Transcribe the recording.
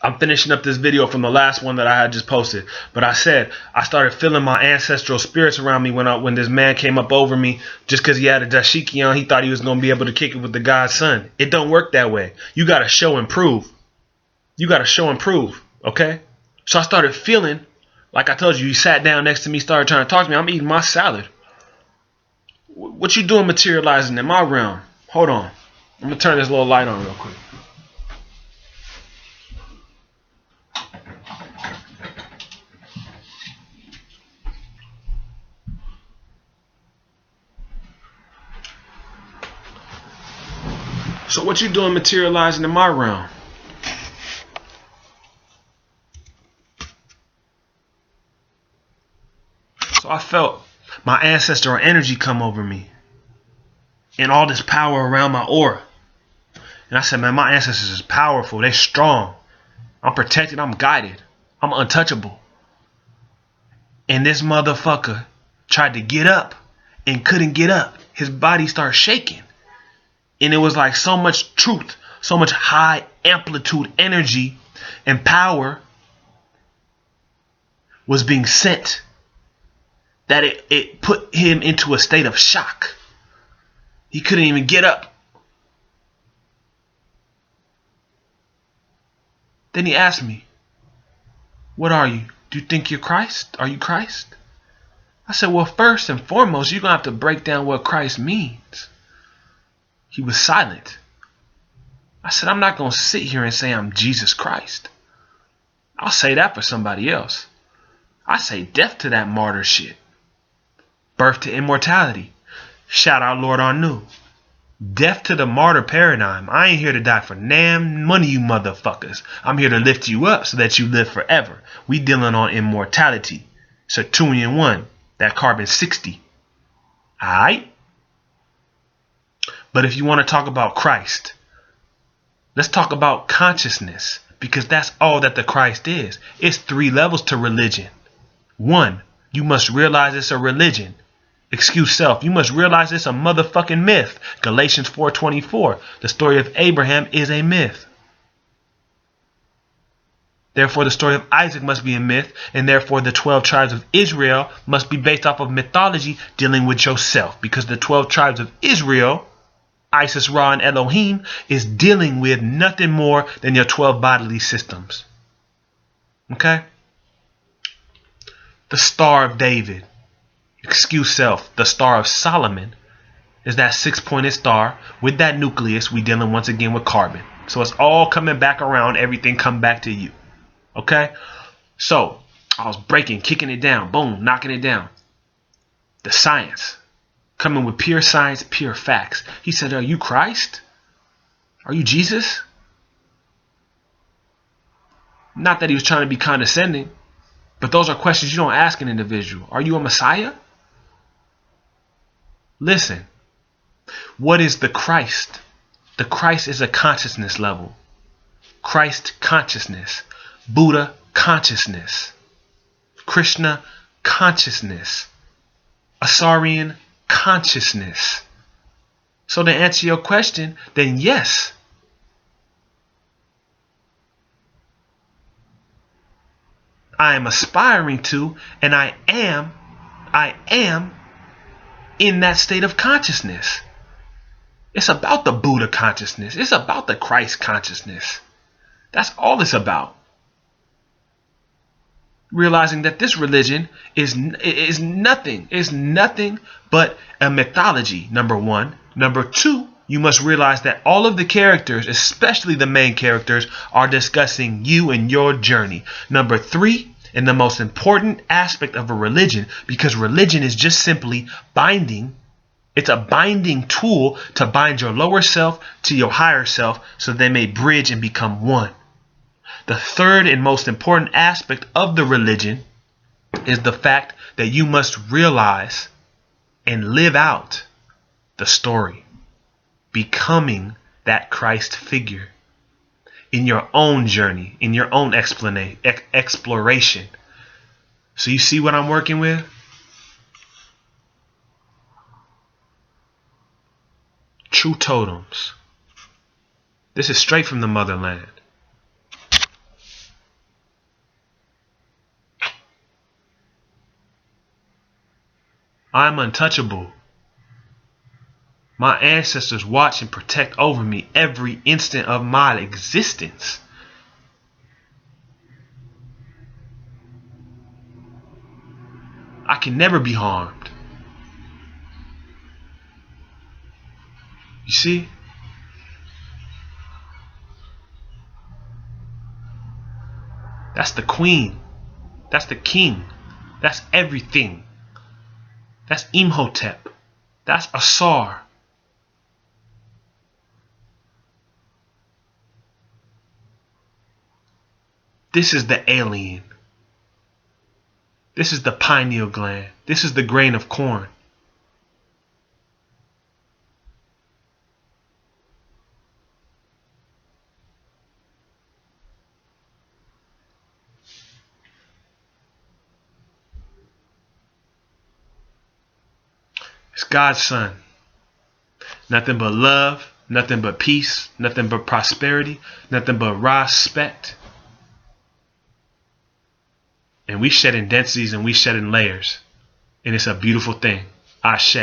I'm finishing up this video from the last one that I had just posted. But I said I started feeling my ancestral spirits around me when this man came up over me just because he had a dashiki on. He thought he was going to be able to kick it with the God's son. It don't work that way. You got to show and prove. You got to show and prove. Okay? So I started feeling, like I told you, he sat down next to me, started trying to talk to me. I'm eating my salad. What you doing materializing in my realm? Hold on. I'm going to turn this little light on real quick. So what you doing materializing in my realm? So I felt my ancestral energy come over me and all this power around my aura. And I said, man, my ancestors is powerful. They strong. I'm protected. I'm guided. I'm untouchable. And this motherfucker tried to get up and couldn't get up. His body started shaking. And it was like so much truth, so much high amplitude energy and power was being sent that it put him into a state of shock. He couldn't even get up. Then he asked me, what are you? Do you think you're Christ? Are you Christ? I said, well, first and foremost, you're going to have to break down what Christ means. He was silent. I said, I'm not going to sit here and say I'm Jesus Christ. I'll say that for somebody else. I say death to that martyr shit. Birth to immortality. Shout out Lord Anu. Death to the martyr paradigm. I ain't here to die for damn money, you motherfuckers. I'm here to lift you up so that you live forever. We dealing on immortality. Saturnian 1. That carbon 60. Alright? But if you want to talk about Christ, let's talk about consciousness, because that's all that the Christ is. It's 3 levels to religion. 1, you must realize it's a religion. Excuse self. You must realize it's a motherfucking myth. Galatians 4:24. The story of Abraham is a myth. Therefore, the story of Isaac must be a myth, and therefore the 12 tribes of Israel must be based off of mythology dealing with yourself, because the 12 tribes of Israel, Isis, Ra, and Elohim, is dealing with nothing more than your 12 bodily systems. Okay? The Star of David, excuse self, the Star of Solomon, is that 6-pointed star. With that nucleus, we dealing once again with carbon. So it's all coming back around, everything come back to you. Okay? So, I was breaking, kicking it down, boom, knocking it down. The science. Coming with pure science, pure facts. He said, are you Christ? Are you Jesus? Not that he was trying to be condescending, but those are questions you don't ask an individual. Are you a Messiah? Listen, what is the Christ? The Christ is a consciousness level. Christ consciousness. Buddha consciousness. Krishna consciousness. Asarian consciousness. So to answer your question, then yes. I am aspiring to, and I am in that state of consciousness. It's about the Buddha consciousness. It's about the Christ consciousness. That's all it's about. Realizing that this religion is nothing but a mythology, number 1. Number 2, you must realize that all of the characters, especially the main characters, are discussing you and your journey. Number 3, and the most important aspect of a religion, because religion is just simply binding. It's a binding tool to bind your lower self to your higher self so they may bridge and become one. The third and most important aspect of the religion is the fact that you must realize and live out the story, becoming that Christ figure in your own journey, in your own exploration. So you see what I'm working with? True totems. This is straight from the motherland. I'm untouchable. My ancestors watch and protect over me every instant of my existence. I can never be harmed. You see? That's the queen. That's the king. That's everything. That's Imhotep. That's Asar. This is the alien. This is the pineal gland. This is the grain of corn. It's God's son. Nothing but love, nothing but peace, nothing but prosperity, nothing but respect. And we shed in densities and we shed in layers. And it's a beautiful thing. Ashe.